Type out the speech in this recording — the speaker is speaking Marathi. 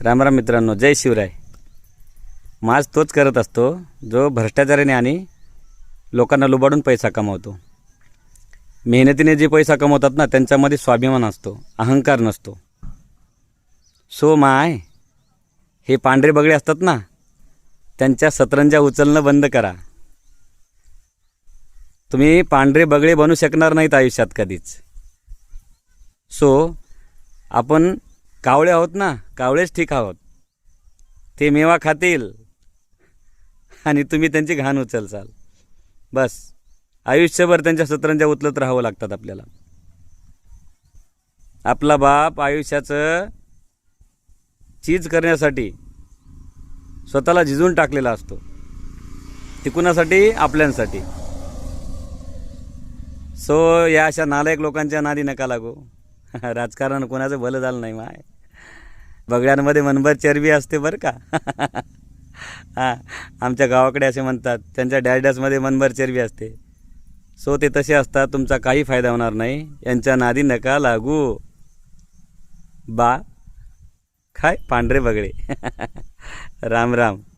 रामराम मित्रांनो, जय शिवराय. माज तोच करत असतो जो भ्रष्टाचाराने आणि लोकांना लुबाडून पैसा कमावतो. मेहनतीने जे पैसा कमवतात ना, त्यांच्यामध्ये स्वाभिमान असतो, अहंकार नसतो. सो माय हे पांढरे बगळे असतात ना, त्यांच्या सतरंजा उचलणं बंद करा. तुम्ही पांढरे बगळे बनू शकणार नाहीत आयुष्यात कधीच. सो आपण कावळे आहोत ना, कावळेच ठीक आहोत. ते मेवा खातील आणि तुम्ही त्यांची घाण उचलसाल. बस आयुष्यभर त्यांच्या सतरंजा उचलत राहावं लागतात आपल्याला. आपला बाप आयुष्याचं चीज करण्यासाठी स्वतःला झिजून टाकलेला असतो. ती कुणासाठी? आपल्यांसाठी. सो या अशा नालायक लोकांच्या नादी नका लागू. राजकारण कोणाचं भलं झालं नाही माय. बगड्यांमध्ये मनभर चरबी असते बरं का. हां, आमच्या गावाकडे असे म्हणतात, त्यांच्या डॅडॅसमध्ये मनभर चरबी असते. सो ते तसे असतात, तुमचा काही फायदा होणार नाही. यांच्या नादी नका लागू. बा काय पांढरे बगळे. राम राम.